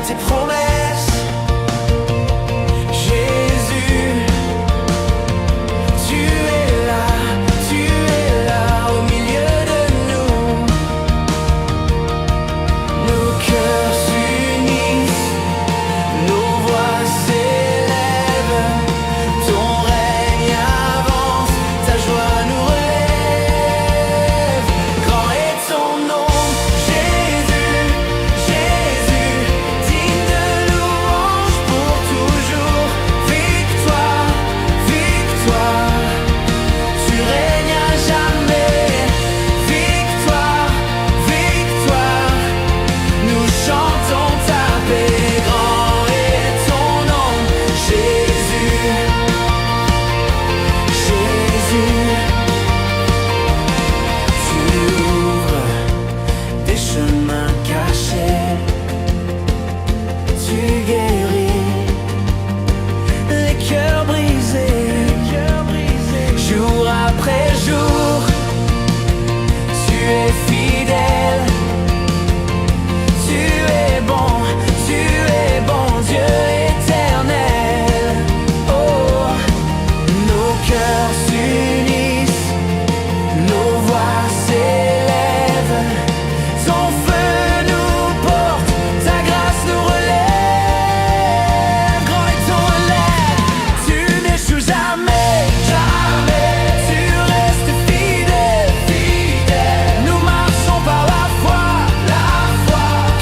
tes promesses. Jésus, tu es là au milieu de nous. Nos cœurs s'unissent, nos voix s'élèvent. Ton règne avance, ta joie nous relève. Grand est ton nom, Jésus, Jésus, digne de louange pour toujours. Victoire, victoire, tu règnes à jamais. Victoire, victoire, nous chantons ta paix. Grand est ton nom, Jésus, Jésus. Tu ouvres des chemins cachés, tu guéris les cœurs brisés. Jour après jour, tu es fidèle. Tu es bon, Dieu éternel. Oh, nos cœurs s'unissent, nos voix s'élèvent. Ton feu nous porte, ta grâce nous relève. Grand est ton relève, tu n'échoues jamais, jamais. Tu restes fidèle, fidèle. Nous marchons par la foi,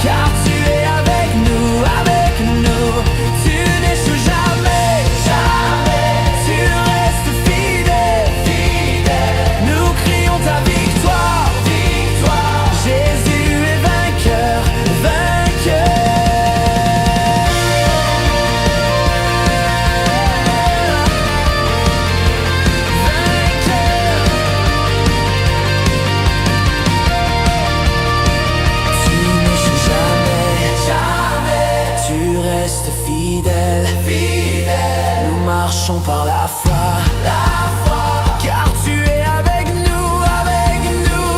car tu es avec nous, avec nous. Tu n'échoues jamais, jamais. Tu restes fidèle, fidèle. Nous crions ta victoire, victoire. Jésus est vainqueur, vainqueur. Tu n'échoues jamais, jamais. Tu restes fidèle, fidèle. Nous marchons par la foi, car tu es avec nous, avec nous.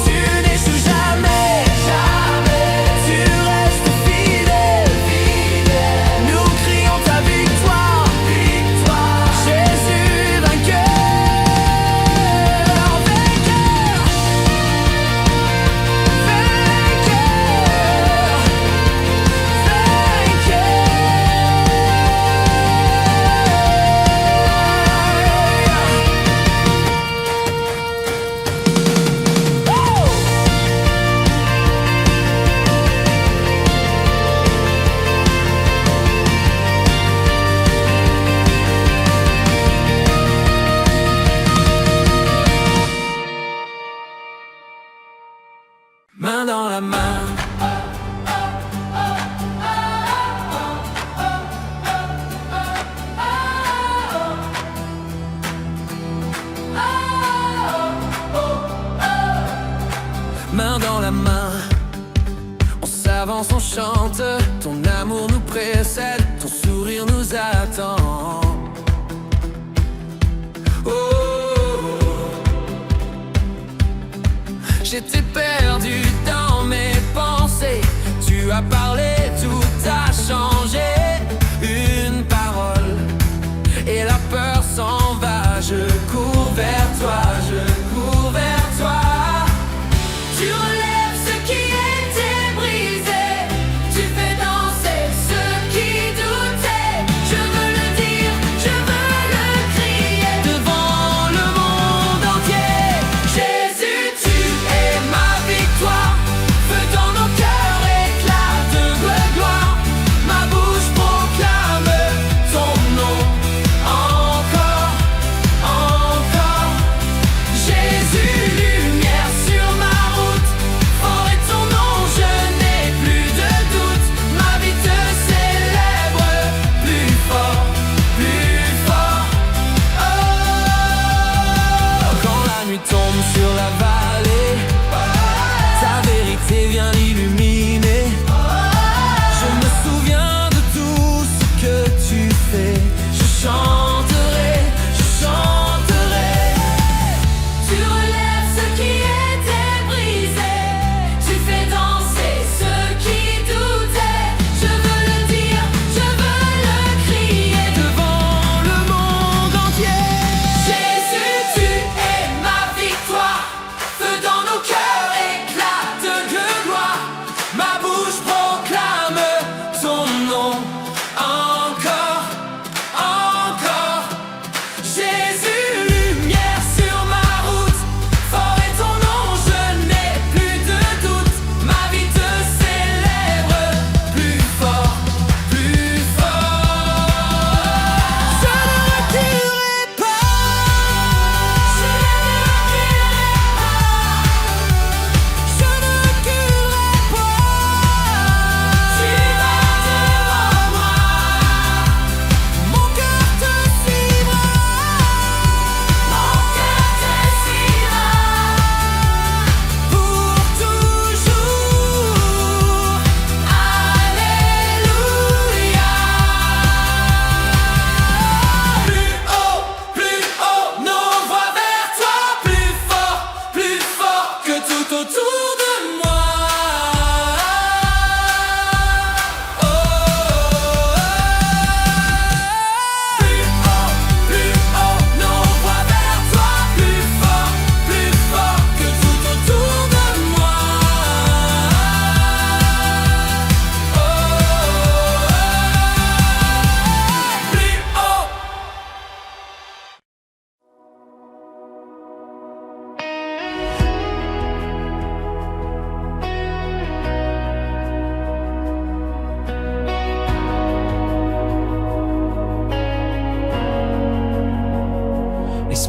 Tu n'échoues jamais, jamais. Tu restes fidèle, fidèle. Nous crions ta victoire, victoire. Jésus vainqueur, vainqueur, main dans la main. Main dans la main, on s'avance, on chante. Ton amour nous précède, ton sourire nous attend. Oh, j'étais perdu dans mes pensées. Tu as parlé, tout a changé. Une parole et la peur s'en va. Je cours vers toi, je cours vers toi. Tu relèves ce qui était brisé. Tu fais danser ceux qui doutaient. Je veux le dire, je veux le crier devant le monde entier. Jésus, tu es ma victoire. Feu dans nos cœurs éclate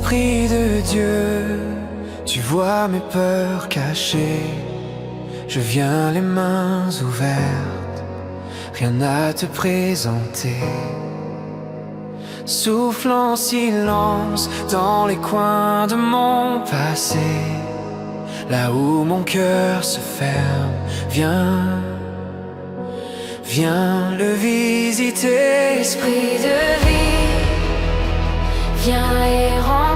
Esprit de Dieu, tu vois mes peurs cachées. Je viens les mains ouvertes, rien à te présenter. Souffle en silence dans les coins de mon passé, là où mon cœur se ferme. Viens, viens le visiter. Esprit de vie, viens et remplis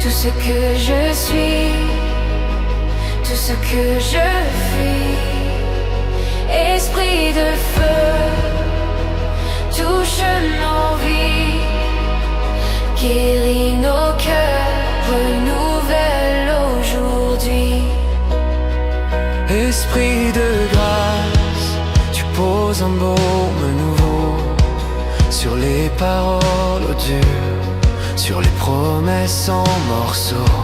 tout ce que je suis, tout ce que je fuis. Esprit de feu, touche nos vies, guéris nos cœurs, renouvelle aujourd'hui. Esprit de grâce, tu poses un baume nouveau sur les paroles dures, sur les promesses en morceaux.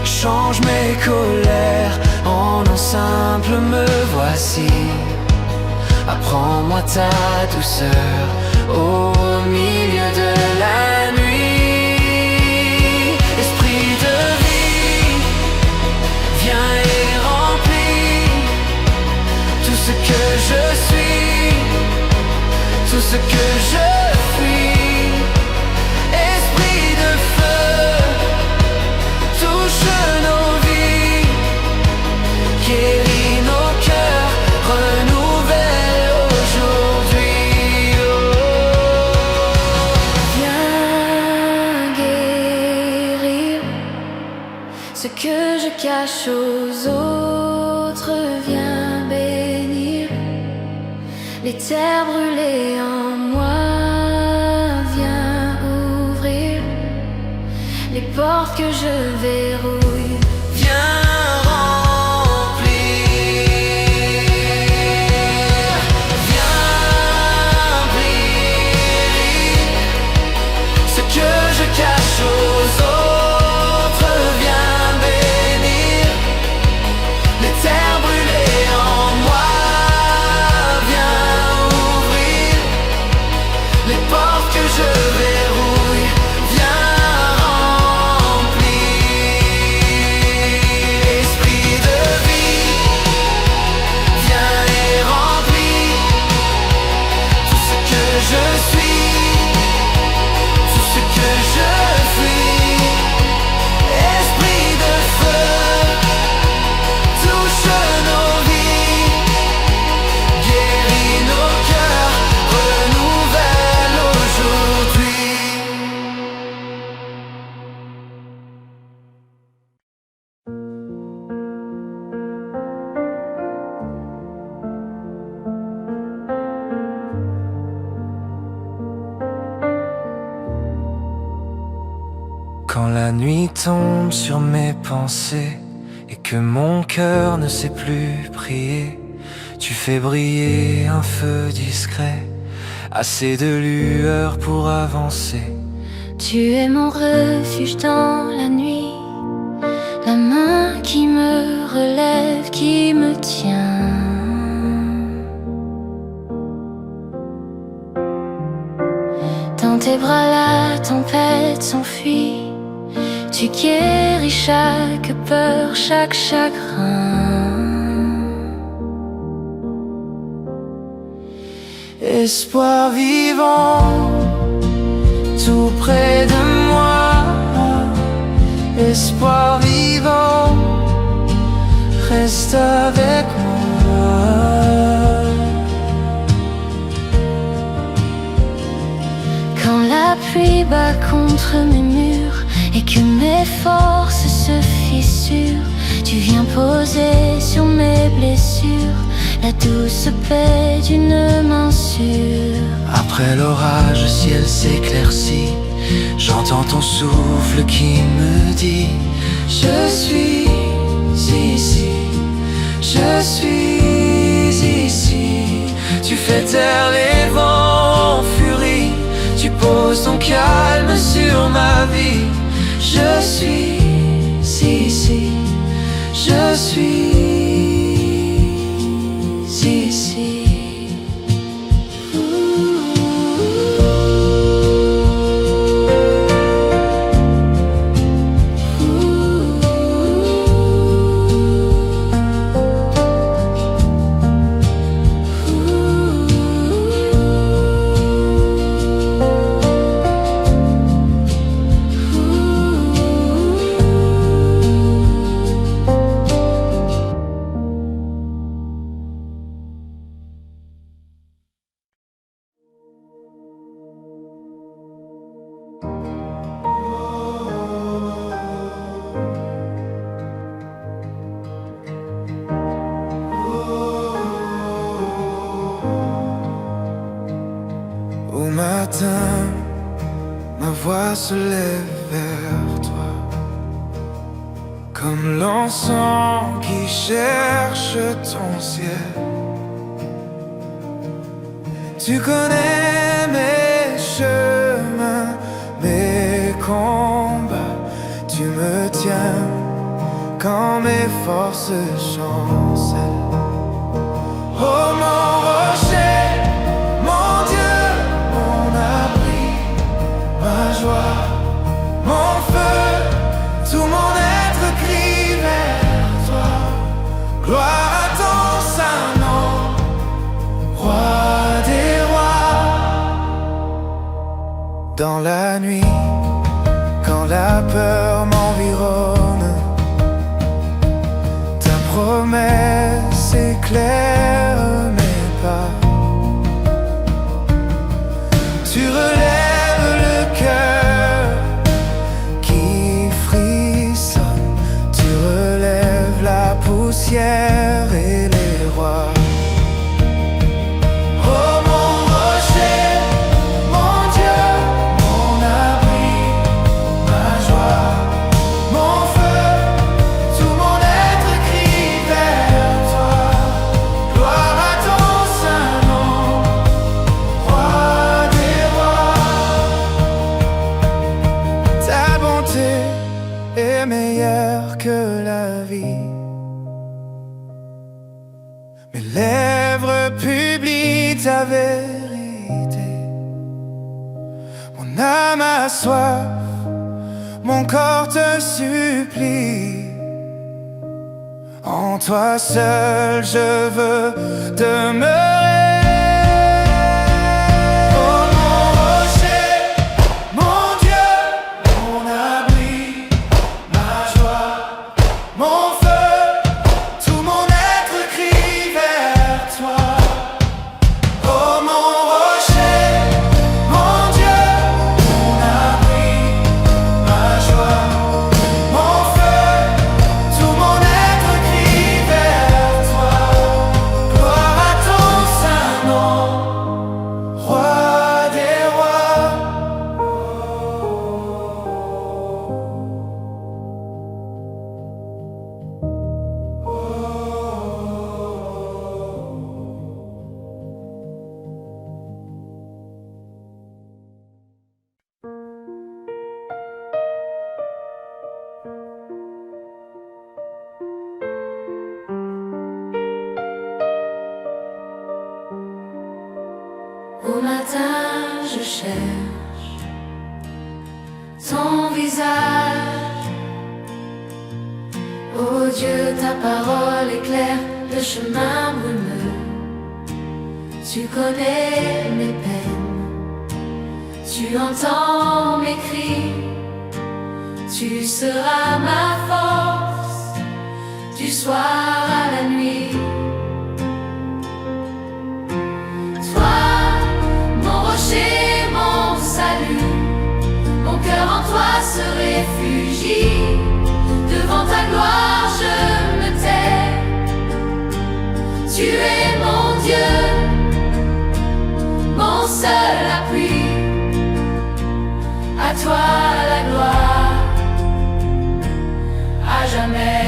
Change mes colères en un simple me voici. Apprends-moi ta douceur au milieu de la nuit. Esprit de vie, viens et remplis tout ce que je suis, tout ce que je fuis. Esprit de feu, touche nos vies, guéris nos cœurs, renouvelle aujourd'hui. Viens guérir ce que je cache aux autres, viens bénir les terres brûlées en moi, viens ouvrir les portes que je verrouille. Viens remplir, viens briller ce que je cache aux autres, viens bénir les terres brûlées en moi, viens ouvrir les portes que je verrouille. Viens Quand la nuit tombe sur mes pensées et que mon cœur ne sait plus prier, tu fais briller un feu discret, assez de lueur pour avancer. Tu es mon refuge dans la nuit, la main qui me relève, qui me tient. Dans tes bras la tempête s'enfuit, tu guéris chaque peur, chaque chagrin. Espoir vivant, tout près de moi. Espoir vivant, reste avec moi. Quand la pluie bat contre mes murs et que mes forces se fissurent, tu viens poser sur mes blessures la douce paix d'une main sûre. Après l'orage, le ciel s'éclaircit, j'entends ton souffle qui me dit: je suis ici, je suis ici. Tu fais taire les vents en furie, tu poses ton calme sur ma vie. Je suis ici, je suis ici. Au matin, ma voix se lève vers toi, comme l'encens qui cherche ton ciel. Tu connais mes chemins, mes combats. Tu me tiens quand mes forces chancellent. Oh mon rocher, mon Dieu, mon abri, ma joie, mon feu, tout mon être crie vers toi. Gloire à ton saint nom, roi des rois. Dans la nuit, quand la peur m'environne, ta promesse éclaire mes pas. Tu relèves le cœur qui frissonne, tu relèves la poussière et les rois. Oh mon rocher, mon Dieu, mon abri, ma joie, mon feu, tout mon être crie vers toi. Gloire à ton saint nom, roi des rois. Ta bonté est meilleure que la vie. Mes lèvres publient ta vérité. Mon âme a soif, mon corps te supplie. En toi seul je veux demeurer. Oh mon rocher, mon Dieu, mon abri, ma joie, mon feu, tout mon être crie vers toi. Oh mon rocher, mon Dieu, mon abri, ma joie, mon feu, tout mon être crie vers toi. Gloire à ton saint nom, roi des rois. Au matin, je cherche ton visage. Oh Dieu, ta parole éclaire le chemin brumeux. Tu connais mes peines, tu entends mes cris. Tu seras ma force du soir à la nuit. Mon salut, mon cœur en toi se réfugie. Devant ta gloire je me tais. Tu es mon Dieu, mon seul appui. À toi la gloire, à jamais.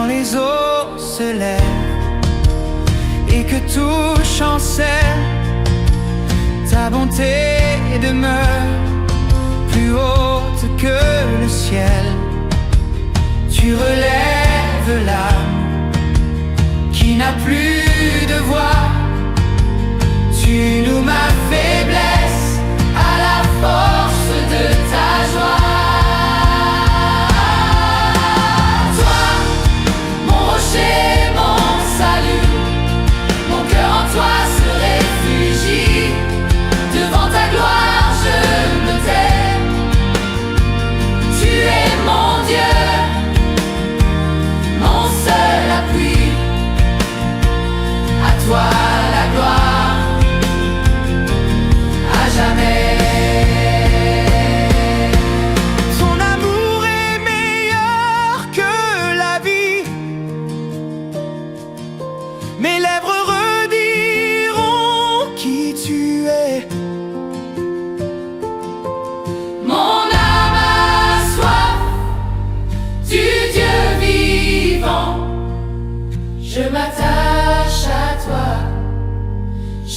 Les eaux se lèvent et que tout chancelle, ta bonté demeure plus haute que le ciel. Tu relèves l'âme qui n'a plus de voix. Tu nous ma faiblesse à la force de ta joie. Mon salut, mon cœur en toi se réfugie. Devant ta gloire je me tais. Tu es mon Dieu, mon seul appui. À toi la gloire,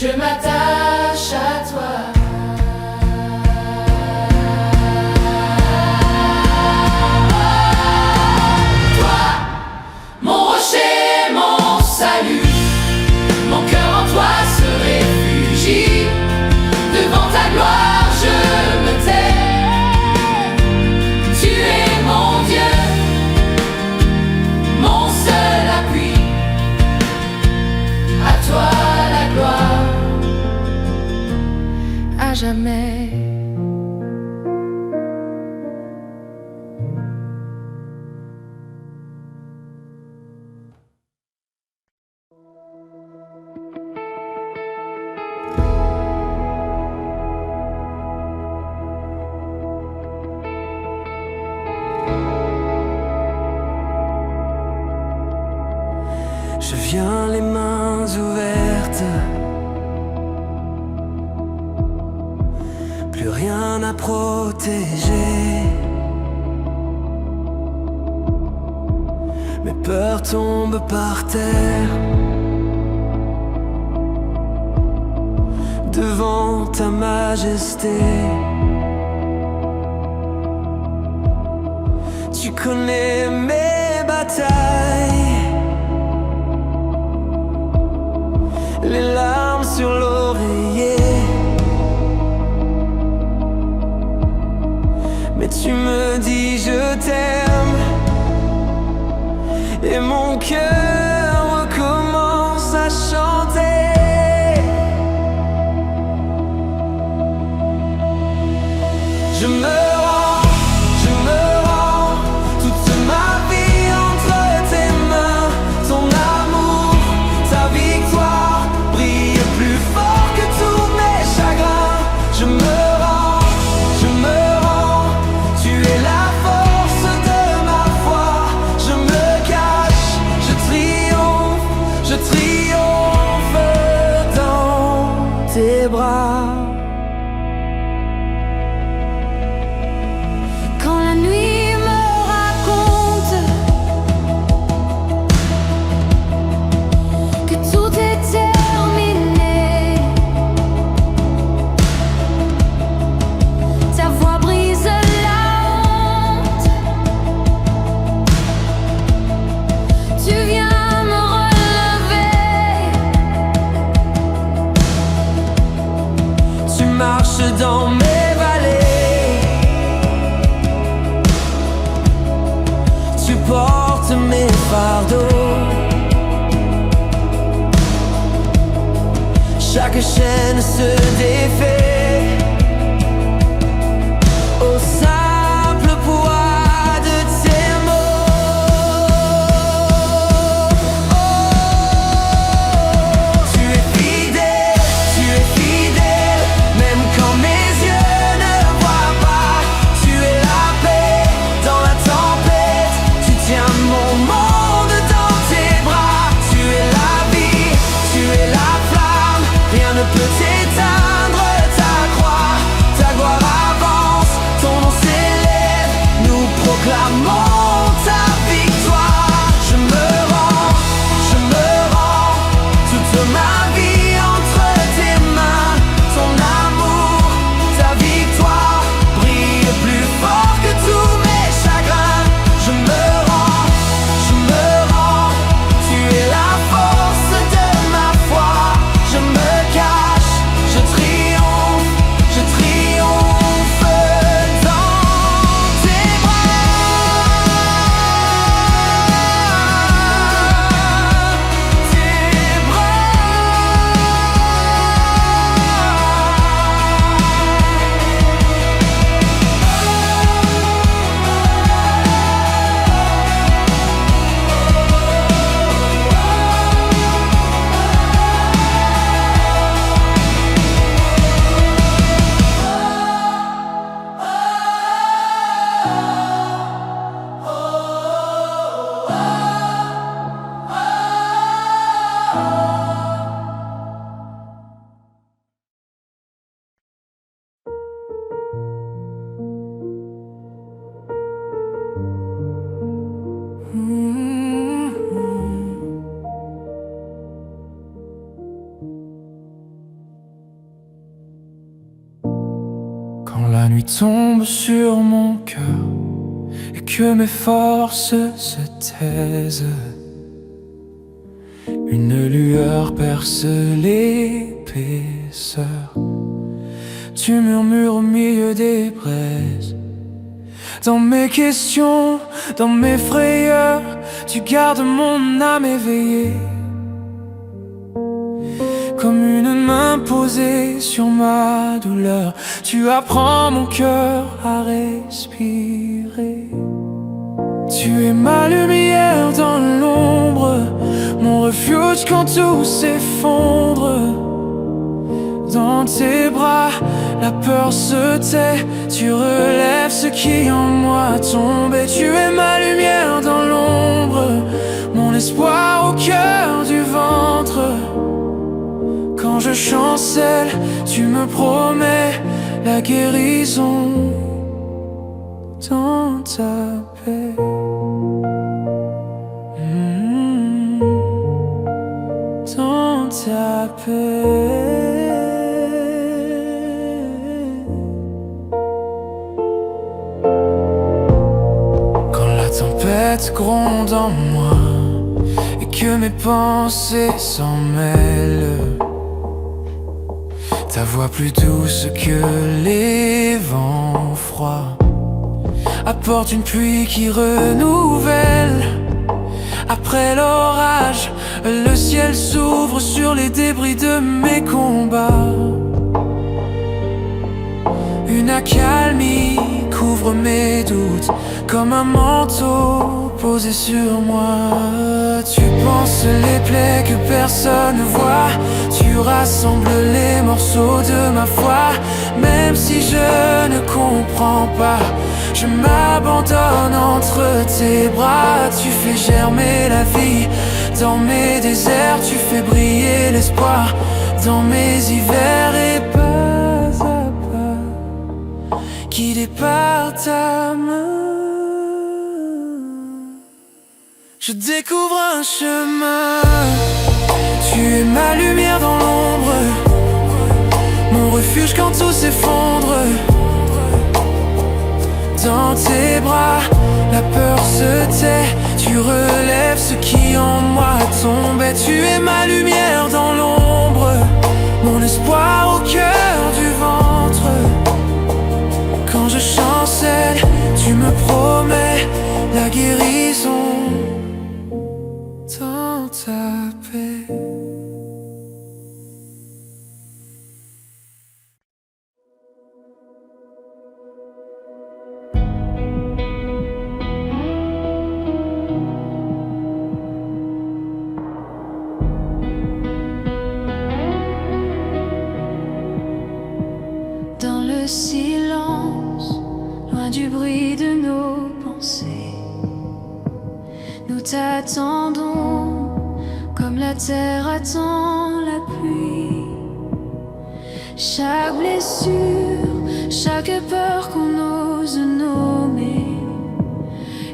Je m'attache à toi. Toi, mon rocher, mon salut, mon cœur en toi se réfugie. Devant ta gloire je me tais. Tu es mon Dieu, mon seul appui. À toi la gloire, à jamais. Je viens les mains ouvertes, plus rien à protéger. Mes peurs tombent par terre devant ta majesté. Tu connais mes batailles, les larmes sur l'oreiller, mais tu me dis je t'aime, et mon cœur recommence à chanter. Je me rends, toute ma vie entre tes mains. Ton amour, ta victoire brille plus fort que tous mes chagrins. Je me rends, tu es la force de ma foi. Je me cache, je triomphe dans tes bras. Quand la nuit me raconte que tout est terminé, ta voix brise la honte. Tu viens me relever. Tu marches dans mes vallées, tu portes mes fardeaux. Chaque chaîne se défait au simple poids de tes mots. Tu es fidèle, même quand mes yeux ne voient pas. Tu es la paix dans la tempête, tu tiens mon monde dans tes bras. Tu es la vie, tu es la flamme, rien ne peut t'éteindre nuit tombe sur mon cœur et que mes forces se taisent. Une lueur perce l'épaisseur. Tu murmures au milieu des braises. Dans mes questions, dans mes frayeurs, tu gardes mon âme éveillée. Comme une main posée sur ma douleur, tu apprends mon cœur à respirer. Tu es ma lumière dans l'ombre, mon refuge quand tout s'effondre. Dans tes bras, la peur se tait, tu relèves ce qui en moi tombait. Tu es ma lumière dans l'ombre, mon espoir au cœur du ventre. Quand je chancelle, tu me promets la guérison dans ta paix. Dans ta paix. Quand la tempête gronde en moi et que mes pensées s'en mêlent, ta voix plus douce que les vents froids apporte une pluie qui renouvelle. Après l'orage, le ciel s'ouvre sur les débris de mes combats. Une accalmie couvre mes doutes comme un manteau posé sur moi. Tu penses les plaies que personne ne voit, tu rassembles les morceaux de ma foi. Même si je ne comprends pas, je m'abandonne entre tes bras. Tu fais germer la vie dans mes déserts, tu fais briller l'espoir dans mes hivers. Et pas à pas, guidé par ta main, je découvre un chemin. Tu es ma lumière dans l'ombre, mon refuge quand tout s'effondre. Dans tes bras, la peur se tait, tu relèves ce qui en moi tombait. Tu es ma lumière dans l'ombre, mon espoir au cœur du ventre. Quand je chancelle, tu me promets la guérison dans ta paix. Dans le silence, loin du bruit de nos pensées, nous t'attendons comme la terre attend la pluie. Chaque blessure, chaque peur qu'on ose nommer,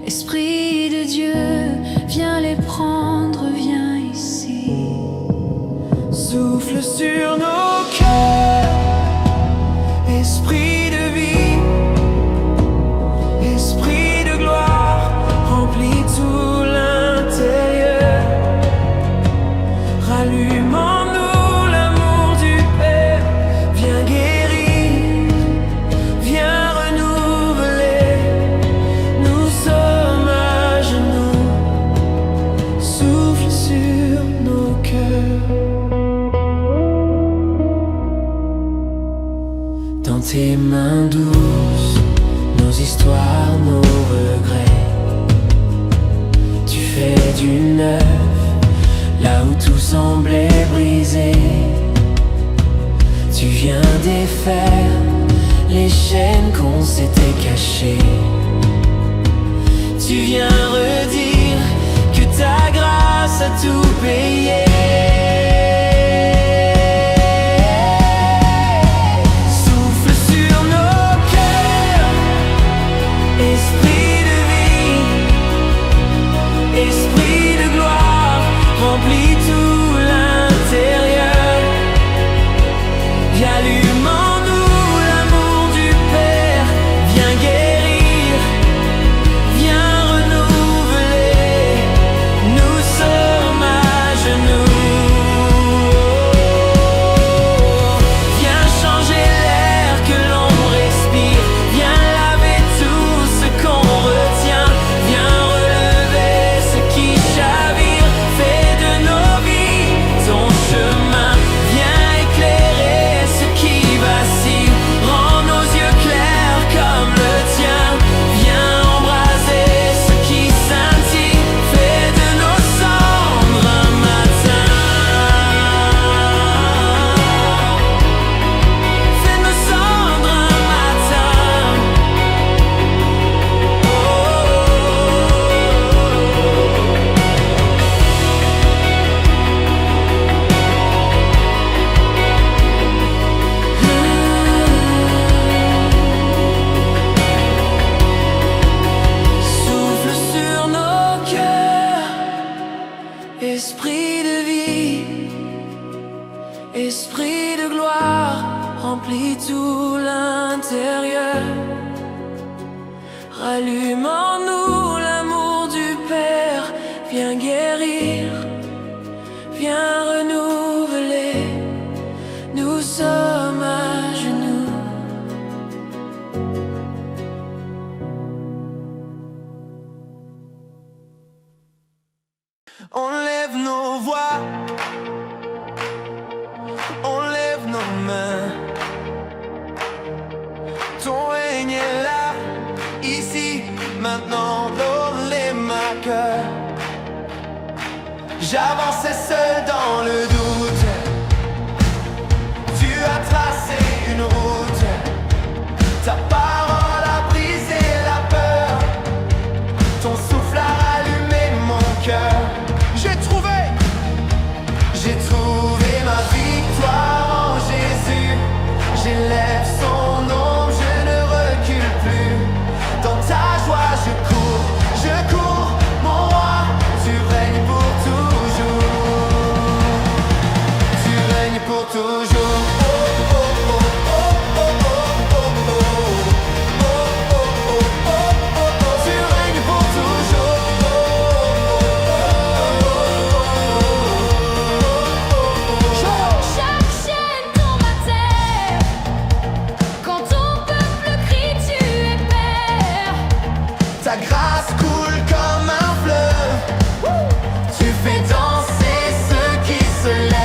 Esprit de Dieu, viens les prendre, viens ici. Souffle sur nos cœurs, esprit de vie, esprit de gloire, remplis tout l'intérieur. Rallume en nous l'amour du Père, viens guérir, viens renouveler. Nous sommes à genoux, souffle sur nos cœurs. Dans tes mains douces, nos histoires, nos regrets. Tu fais du neuf là où tout semblait brisé. Tu viens défaire les chaînes qu'on s'était cachées. Tu viens redire que ta grâce a tout payé. Esprit de vie, esprit de gloire, remplis tout l'intérieur. Allume en nous l'amour du Père, Rallume en nous l'amour du Père. Viens guérir, viens renouveler. Nous sommes à genoux. On lève nos voix, on lève nos mains. Ton règne est là, ici, maintenant, dans les ma cœur. J'avançais seul dans le doute. Tu as tracé une route. Ta parole a brisé la peur. Ton souffle a allumé mon cœur. J'ai trouvé ma victoire en Jésus. J'élève son nom, je ne recule plus. Dans ta joie je cours, mon roi, tu règnes pour toujours. Tu règnes pour toujours. Tu règnes pour toujours. Chaque chaîne tombe à terre. Quand ton peuple crie, tu es Père. Ta grâce coule comme un fleuve. Tu fais danser ceux qui se lèvent.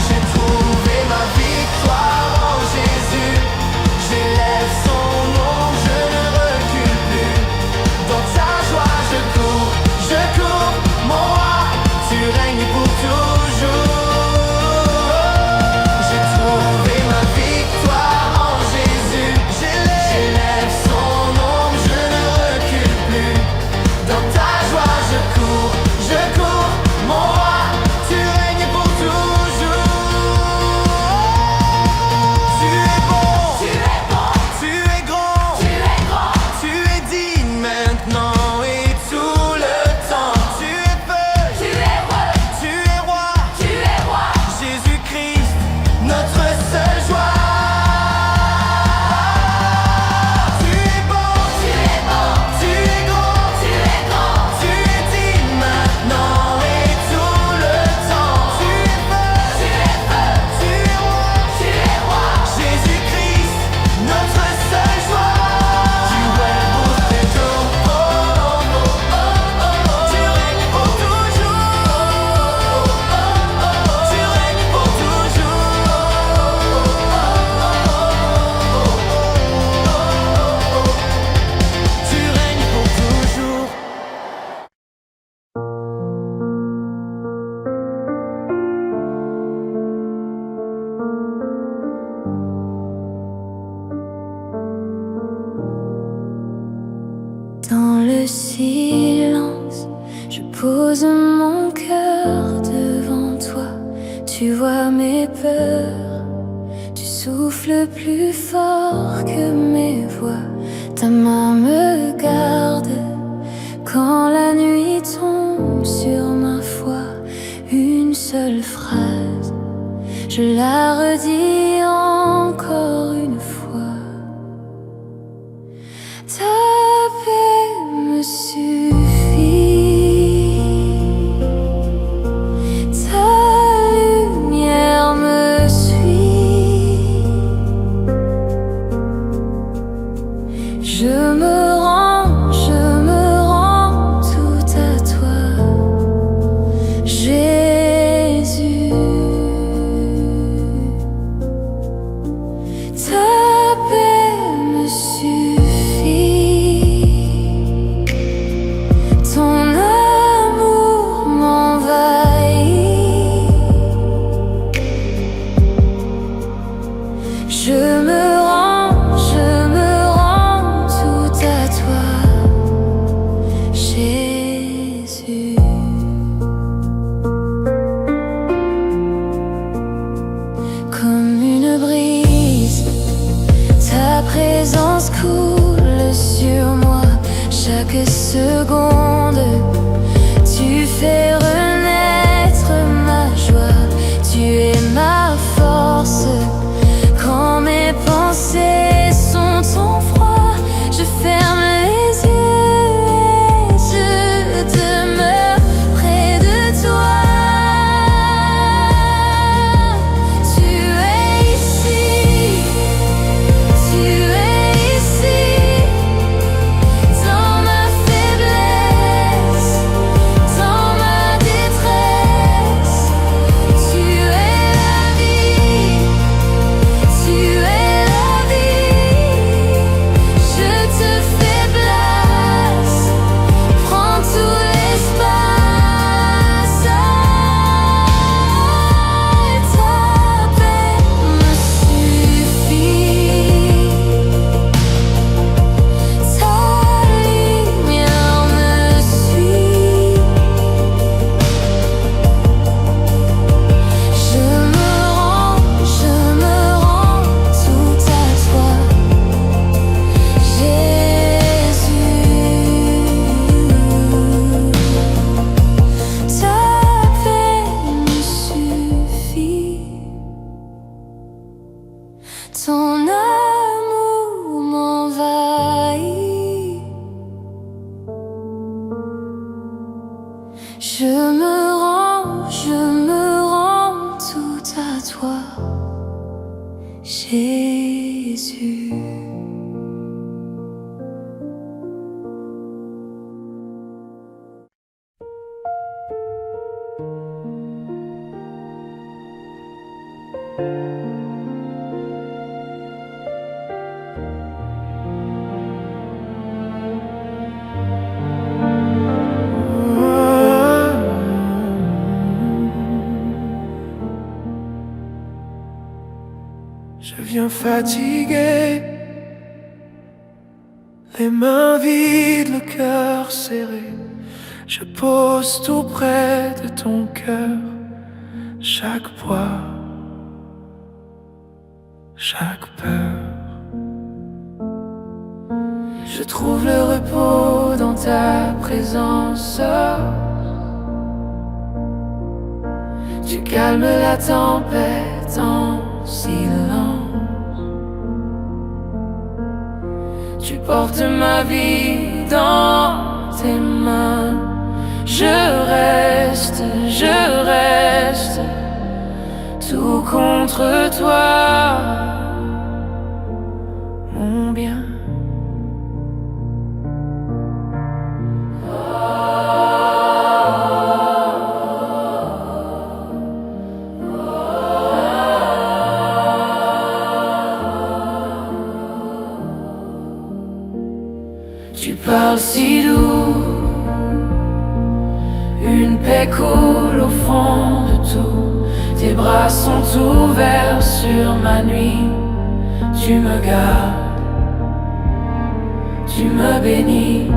J'ai trouvé ma victoire en Jésus. J'élève son nom, je ne recule plus. Dans ta joie je cours, mon roi, tu règnes pour toujours. J'ai trouvé ma victoire en Jésus. J'élève son nom, je ne recule plus. Dans ta joie je cours, mon roi, tu règnes pour toujours. Tu es bon, tu es grand, tu es digne maintenant et tout le temps. Tu es peu, tu es roi, Jésus-Christ, notre seule joie. Tu es bon, tu es grand, tu es digne maintenant et tout le temps. Tu es peu, tu es roi, Jésus-Christ, notre seule joie. Tu règnes pour toujours. Tu règnes pour toujours. Tu règnes pour toujours. Tu règnes pour toujours. Dans le silence, je pose mon cœur devant toi. Tu vois mes peurs, tu souffles plus fort que mes voix. Ta main me garde quand la nuit tombe sur ma foi. Une seule phrase, je la redis encore une fois. Ta paix me suffit, ta lumière me suit. Je me rends tout à toi, Jésus. Ta paix me suffit, ton amour m'envahit. Je me rends tout à toi, Jésus. Comme une brise, ta présence coule sur moi. Chaque seconde, tu fais renaître ma joie. Tu es ma force quand mes pensées sont en froid. fatigué, les mains vides, le cœur serré. Je pose tout près de ton cœur, chaque poids, chaque peur. Je trouve le repos dans ta présence. Tu calmes la tempête en silence. Tu portes ma vie dans tes mains. Je reste tout contre toi, mon bien. Tu parles si doux, une paix coule au fond de tout. Tes bras sont ouverts sur ma nuit. Tu me gardes, tu me bénis.